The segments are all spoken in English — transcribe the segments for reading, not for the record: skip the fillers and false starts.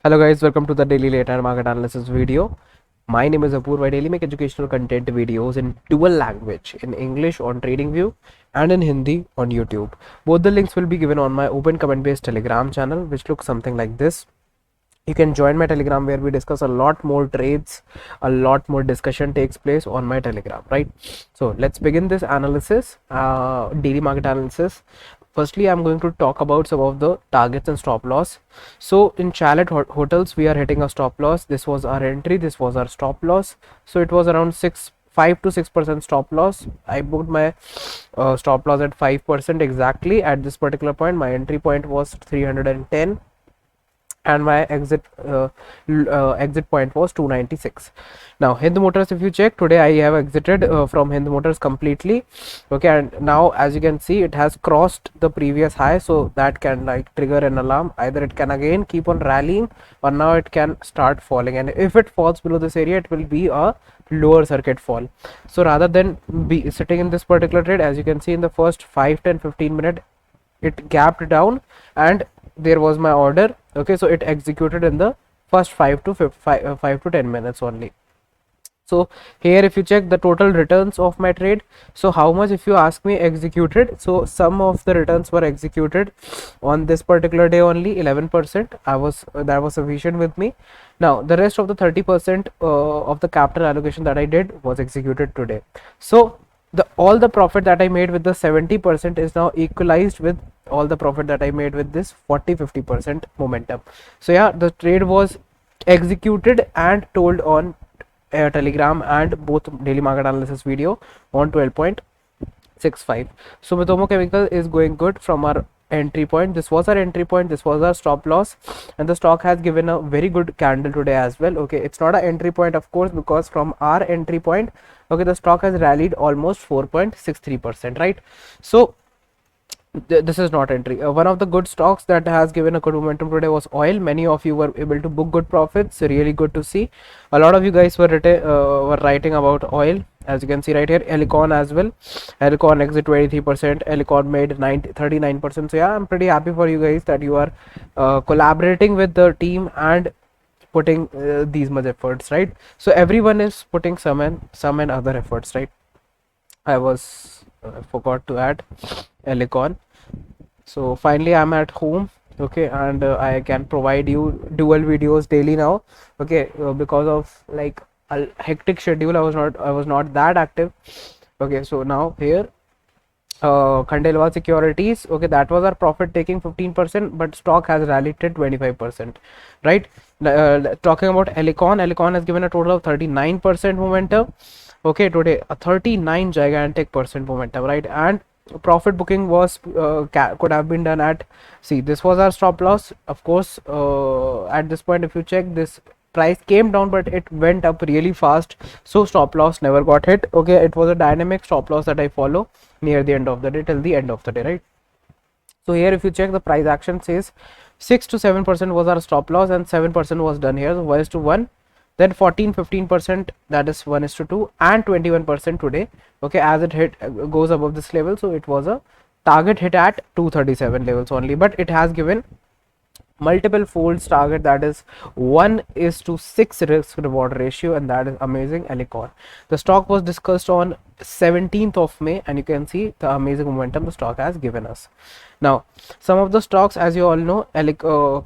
Hello guys, welcome to the daily late night market analysis video. My name is Apoor. I daily make educational content videos in dual language, in English on TradingView and in Hindi on YouTube. Both the links will be given on my open comment based Telegram channel, which looks something like this. You can join my Telegram where we discuss a lot more trades, a lot more discussion takes place on my Telegram, right? So let's begin this analysis, daily market analysis. Firstly, I'm going to talk about some of the targets and stop loss. So in Chalet hotels, we are hitting a stop loss. This was our entry, this was our stop loss. So it was around 5 to 6% stop loss. I booked my stop loss at 5% exactly at this particular point. My entry point was 310 and my exit point was 296. Now Hind Motors, if you check today, I have exited from Hind Motors completely. Okay, and now as you can see, it has crossed the previous high, so that can like trigger an alarm. Either it can again keep on rallying, or now it can start falling, and if it falls below this area, it will be a lower circuit fall. So rather than be sitting in this particular trade, as you can see in the first 5, 10, 15 minute, it gapped down and there was my order. Okay, so it executed in the first 5 to 10 minutes only. So here if you check the total returns of my trade, so how much, if you ask me, executed, so some of the returns were executed on this particular day only. 11% that was sufficient with me. Now the rest of the 30% of the capital allocation that I did was executed today. So all the profit that I made with the 70% is now equalized with all the profit that I made with this 40-50% momentum. So yeah, the trade was executed and told on Telegram and both daily market analysis video on 12.65. So Sumitomo Chemical is going good from our entry point. This was our entry point, this was our stop loss, and the stock has given a very good candle today as well. Okay, it's not an entry point of course, because from our entry point, okay, the stock has rallied almost 4.63%, right? So this is not entry. One of the good stocks that has given a good momentum today was oil. Many of you were able to book good profits. Really good to see. A lot of you guys were writing about oil, as you can see right here. Helicon as well. Helicon exit 23%. Helicon made 39%. So yeah, I'm pretty happy for you guys that you are collaborating with the team and putting these much efforts, right? So everyone is putting some and other efforts, right? I forgot to add Helicon. So finally I'm at home, okay, and I can provide you dual videos daily now, okay, because of like a hectic schedule, I was not that active. Okay, so now here Khandelwal Securities, okay, that was our profit taking 15%, but stock has rallied to 25%, right? Talking about Helicon has given a total of 39% momentum. Okay, today a 39 gigantic percent momentum, right? And profit booking was could have been done at, see, this was our stop loss, of course. At this point, if you check, this price came down but it went up really fast, so stop loss never got hit. Okay, it was a dynamic stop loss that I follow near the end of the day, till the end of the day, right? So here if you check, the price action says 6 to 7% was our stop loss and 7% was done here, so 1:1. Then 14-15%, that is 1:2, and 21% today. Okay, as it hit goes above this level, so it was a target hit at 237 levels only, but it has given multiple folds target, that is 1:6 risk reward ratio, and that is amazing. Helicon, the stock was discussed on 17th of May, and you can see the amazing momentum the stock has given us. Now some of the stocks, as you all know,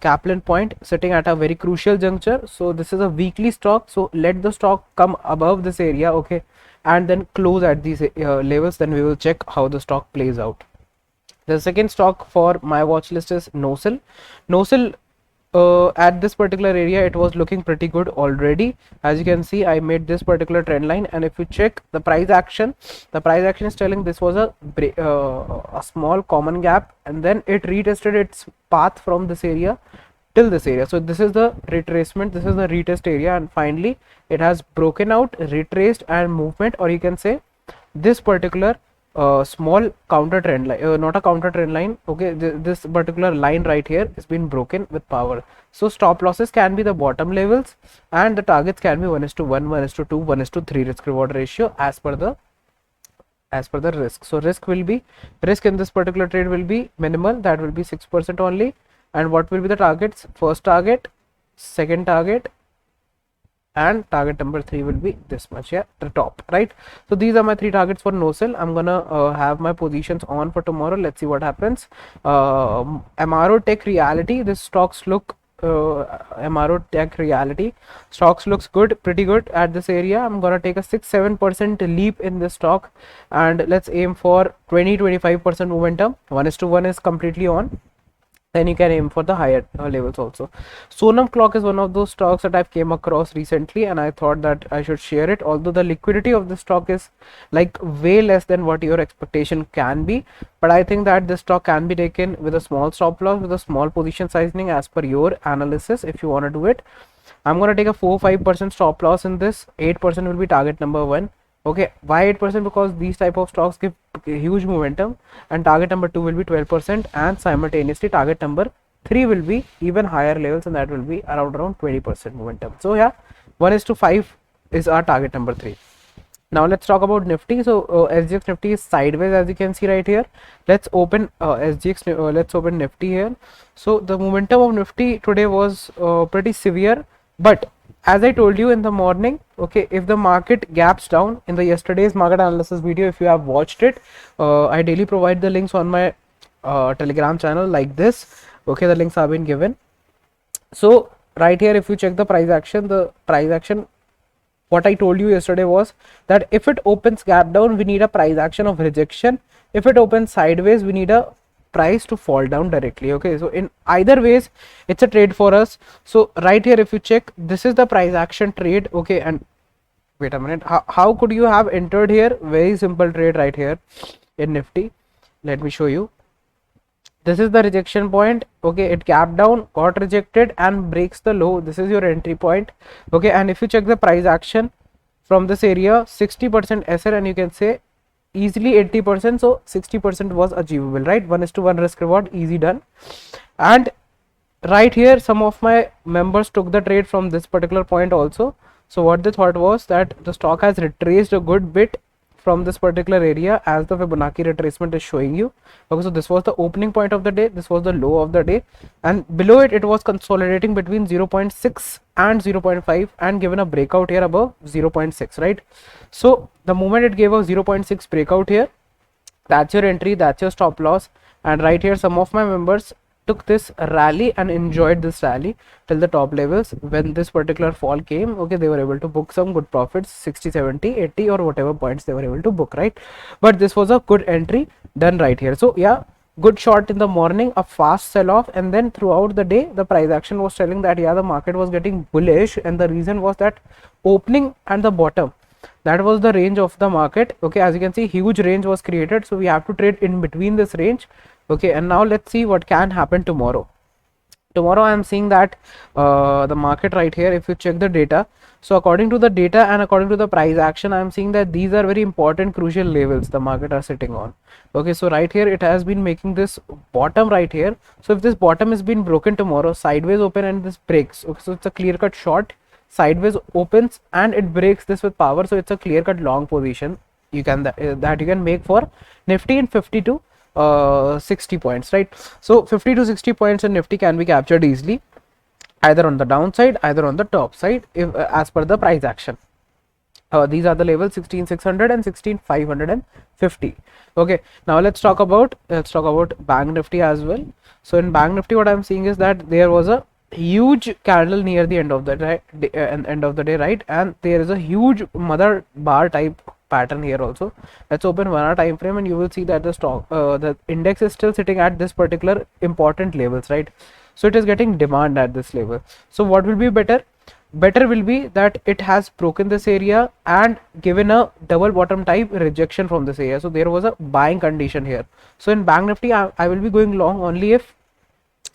Kaplan Point sitting at a very crucial juncture, so this is a weekly stock, so let the stock come above this area, okay, and then close at these levels, then we will check how the stock plays out. The second stock for my watch list is Nosil. Nosil, at this particular area, it was looking pretty good already. As you can see, I made this particular trend line, and if you check the price action is telling this was a small common gap, and then it retested its path from this area till this area. So this is the retracement, this is the retest area, and finally it has broken out, retraced, and movement, or you can say this particular small counter trend line, not a counter trend line, okay, this particular line right here has been broken with power. So stop losses can be the bottom levels, and the targets can be 1:1, 1:2, 1:3 risk reward ratio as per the risk. So risk in this particular trade will be minimal, that will be 6% only. And what will be the targets? First target second target, and target number 3 will be this much, yeah, the top, right? So these are my 3 targets for no sell. I'm gonna have my positions on for tomorrow. Let's see what happens. MRO Tech Reality, this stocks look MRO Tech Reality stocks looks good, pretty good at this area. I'm gonna take a 6-7% leap in this stock, and let's aim for 20-25% momentum. 1:1 is completely on. Then you can aim for the higher levels also. Sonam Clock is one of those stocks that I've came across recently, and I thought that I should share it. Although the liquidity of the stock is like way less than what your expectation can be, but I think that this stock can be taken with a small stop loss, with a small position sizing as per your analysis if you want to do it. I'm going to take a 4-5% stop loss in this. 8% will be target number 1. Okay, why 8%? Because these type of stocks give huge momentum, and target number 2 will be 12%, and simultaneously target number 3 will be even higher levels, and that will be around 20% momentum. So yeah, 1:5 is our target number 3. Now let's talk about Nifty. So SGX Nifty is sideways, as you can see right here. Let's open SGX. Let's open Nifty here. So the momentum of Nifty today was pretty severe, but as I told you in the morning, okay, if the market gaps down in the yesterday's market analysis video, if you have watched it, I daily provide the links on my Telegram channel like this. Okay, the links have been given. So right here, if you check the price action, what I told you yesterday was that if it opens gap down, we need a price action of rejection. If it opens sideways, we need a price to fall down directly. Okay, so in either ways it's a trade for us. So right here, if you check, this is the price action trade. Okay, and wait a minute, how could you have entered here? Very simple trade right here in Nifty. Let me show you. This is the rejection point. Okay, it gapped down, got rejected, and breaks the low. This is your entry point. Okay, and if you check the price action from this area, 60% SR, and you can say easily 80%, so 60% was achievable, right? 1:1 risk reward, easy done. And right here, some of my members took the trade from this particular point also. So what they thought was that the stock has retraced a good bit from this particular area, as the Fibonacci retracement is showing you. Okay, so this was the opening point of the day, this was the low of the day, and below it was consolidating between 0.6 and 0.5 and given a breakout here above 0.6, right? So the moment it gave a 0.6 breakout here, that's your entry, that's your stop loss. And right here, some of my members took this rally and enjoyed this rally till the top levels. When this particular fall came, okay, they were able to book some good profits, 60, 70, 80 or whatever points they were able to book, right? But this was a good entry done right here. So yeah, good short in the morning, a fast sell off, and then throughout the day the price action was telling that yeah, the market was getting bullish, and the reason was that opening and the bottom, that was the range of the market. Okay, as you can see, huge range was created, so we have to trade in between this range. Okay, and now let's see what can happen tomorrow. Tomorrow I am seeing that the market right here, if you check the data, so according to the data and according to the price action, I am seeing that these are very important crucial levels the market are sitting on. Okay, so right here it has been making this bottom right here. So if this bottom has been broken tomorrow, sideways open and this breaks, okay, so it's a clear cut short, sideways opens and it breaks this with power, so it's a clear cut long position you can that you can make for Nifty in 50 to 60 points, right? So 50 to 60 points in Nifty can be captured easily, either on the downside, either on the top side, if as per the price action. These are the levels 16,600 and 16,550. Okay, now let's talk about Bank Nifty as well. So in Bank Nifty, what I'm seeing is that there was a huge candle near the end of the day, right? And there is a huge mother bar type pattern here also. Let's open 1 hour time frame, and you will see that the stock the index is still sitting at this particular important levels, right? So it is getting demand at this level. So what will be better? Better will be that it has broken this area and given a double bottom type rejection from this area. So there was a buying condition here. So in Bank Nifty, I will be going long only if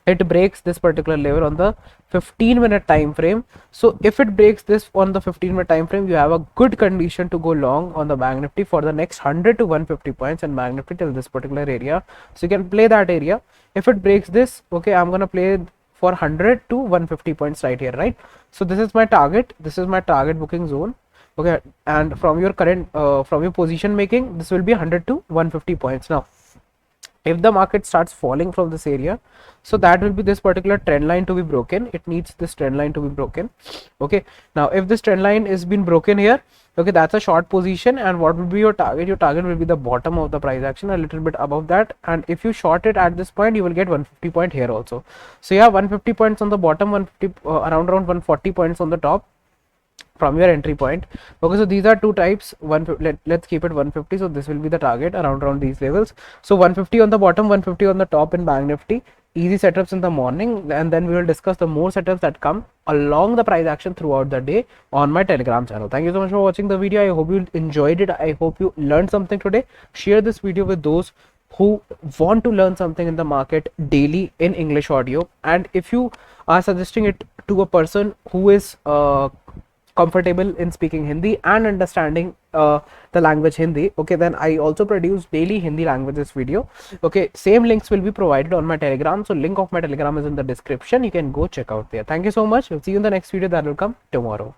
it breaks this particular level on the 15-minute time frame. So if it breaks this on the 15-minute time frame, you have a good condition to go long on the Bank Nifty for the next 100 to 150 points in Bank Nifty till this particular area. So you can play that area. If it breaks this, okay, I'm gonna play for 100 to 150 points right here, right? So this is my target, this is my target booking zone. Okay, and from your current from your position making, this will be 100 to 150 points. Now If the market starts falling from this area, so that will be this particular trend line to be broken. It needs this trend line to be broken. Okay, now if this trend line is been broken here, okay, that's a short position. And what will be your target? Your target will be the bottom of the price action, a little bit above that. And if you short it at this point, you will get 150 point here also. So yeah, 150 points on the bottom, 150 around 140 points on the top from your entry point. Okay, so these are two types. Let's keep it 150. So this will be the target around these levels. So 150 on the bottom, 150 on the top in Bank Nifty. Easy setups in the morning, and then we will discuss the more setups that come along the price action throughout the day on my Telegram channel. Thank you so much for watching the video. I hope you enjoyed it. I hope you learned something today. Share this video with those who want to learn something in the market daily in English audio. And if you are suggesting it to a person who is comfortable in speaking Hindi and understanding the language Hindi, okay, then I also produce daily Hindi languages video. Okay, same links will be provided on my Telegram. So link of my Telegram is in the description. You can go check out there. Thank you so much. We'll see you in the next video that will come tomorrow.